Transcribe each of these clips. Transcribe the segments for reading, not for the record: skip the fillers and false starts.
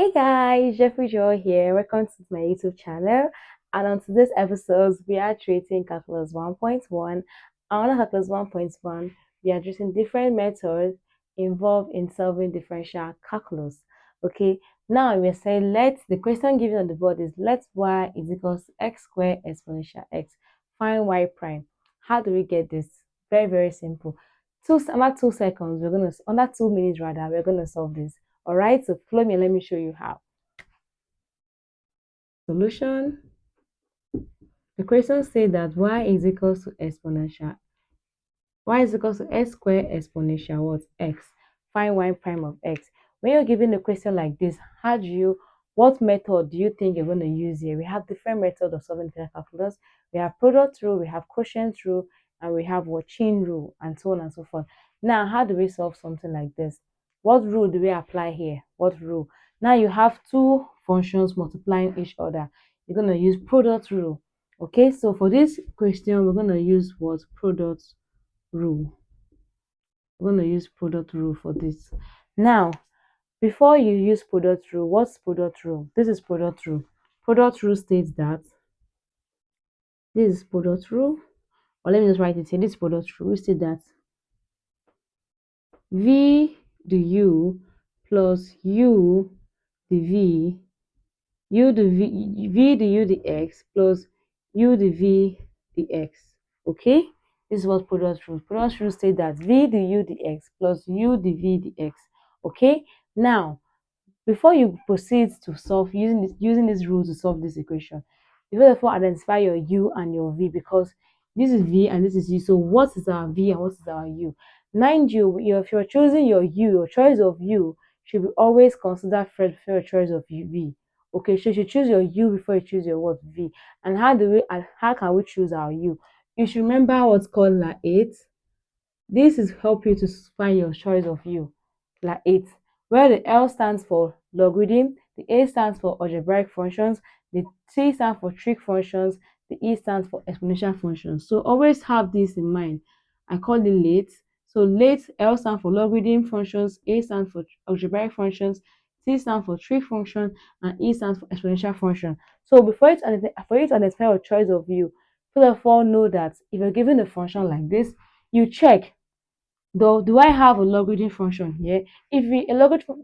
Hey guys, Jeffrey Joy here. Welcome to my YouTube channel. And on today's episode, we are treating calculus 1.1. And on calculus 1.1, we are treating different methods involved in solving differential calculus. Okay, now we're saying the question given on the board is let y is equals to x squared exponential x. Find y prime. How do we get this? Very, very simple. Under 2 seconds, under 2 minutes rather, we're gonna solve this. All right, so follow me and let me show you how. Solution. The question says that y is equals to exponential. Y is equals to x squared exponential what? X. Find y prime of x. When you're given a question like this, what method do you think you're going to use here? We have different methods of solving differential calculus. We have product rule, we have quotient rule, and we have what chain rule, and so on and so forth. Now, how do we solve something like this? What rule do we apply here? What rule? Now you have two functions multiplying each other. You're going to use product rule. Okay, so for this question, we're going to use what? Product rule. We're going to use product rule for this. Now, before you use product rule, what's product rule? This is product rule. Product rule states that this is product rule, or let me just write it here. This product rule, we say that v the u plus u the v, u the v the u the x plus u the v the x. Okay, this is what product rule. Product rule states that v the u the x plus u the v the x. Okay, now before you proceed to solve using this rule to solve this equation, you first of all identify your u and your v, because this is v and this is u. So what is our v and what is our u? Mind you, if you're choosing your u, your choice of u should be always considered first before your choice of v. Okay, so you should choose your u before you choose your what v. And how can we choose our u? You should remember what's called la 8. This is help you to find your choice of u. Like 8, where the L stands for logarithm, the A stands for algebraic functions, the T stands for trig functions, the E stands for exponential functions. So always have this in mind. I call it late. So late, L stands for logarithm functions, A stands for algebraic functions, T stands for trig function, and E stands for exponential function. So for you to identify your choice of u, first of all know that if you're given a function like this, you check, though, do I have a logarithm function here? If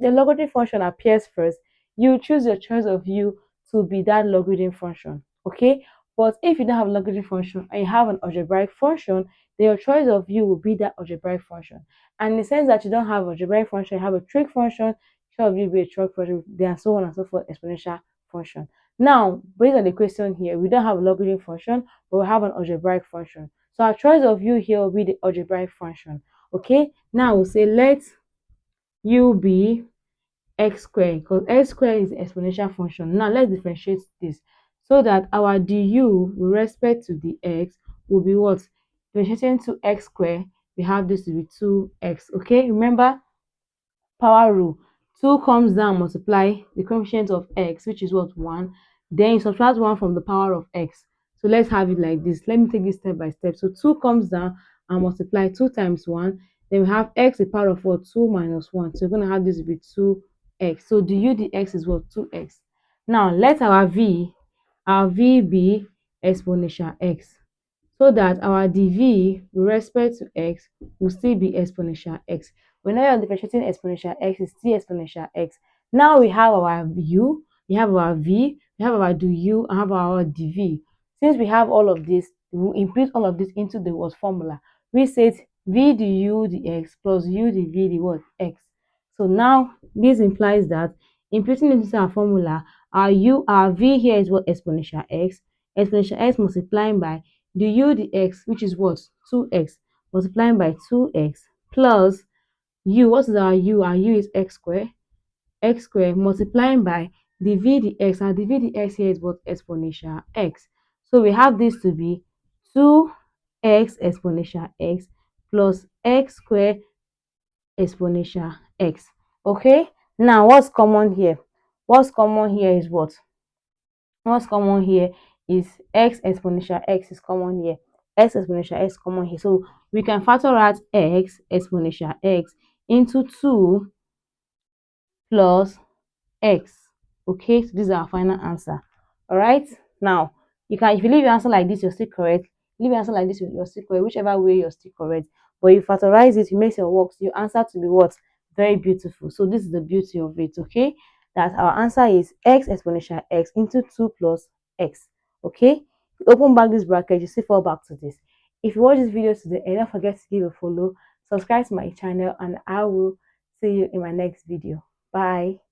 the logarithm function appears first, you choose your choice of u to be that logarithm function. Okay, but if you don't have a logarithm function and you have an algebraic function, then your choice of u will be that algebraic function. And in the sense that you don't have algebraic function, you have a trig function, choice of u will be a trig function, then so on and so forth, exponential function. Now, based on the question here, we don't have a logarithm function, but we have an algebraic function. So our choice of u here will be the algebraic function. Okay, now we'll say let u be x squared, because x squared is the exponential function. Now let's differentiate this so that our du with respect to the x will be what? Differentiating to x squared, we have this to be 2x. Okay, remember power rule. 2 comes down, multiply the coefficient of x, which is what? 1. Then you subtract 1 from the power of x. So let's have it like this. Let me take this step by step. So 2 comes down and multiply 2 times 1. Then we have x the power of what? 2 minus 1. So we're going to have this to be 2x. So the u dx is what? 2x. Now let our v be exponential x, so that our dv with respect to x will still be exponential x. Whenever you're differentiating exponential x, is still exponential x. Now we have our u, we have our v, we have our du, and have our dv. Since we have all of this, we will input all of this into the what formula. We said v du dx plus u dv the what x. So now this implies that inputting into our formula, our v here is what? Exponential x multiplying by the u dx, which is what? 2x, multiplying by 2x plus u. What is our u? Our u is x squared multiplying by the v dx, and the v dx here is what? Exponential x. So we have this to be 2x exponential x plus x squared exponential x. Okay, now what's common here? What's common here is what? What's common here is x exponential x is common here. X exponential x common here. So we can factor out x exponential x into 2 plus x. Okay, so this is our final answer. All right, now you can, if you leave your answer like this, you're still correct. Leave your answer like this, you're still correct. Whichever way, you're still correct. But you factorize it, you make your works, your answer to be what? Very beautiful. So this is the beauty of it. Okay, that our answer is x exponential x into 2 plus x. Okay, open back this bracket, you still fall back to this. If you watch this video to the end, don't forget to give a follow, subscribe to my channel, and I will see you in my next video. Bye.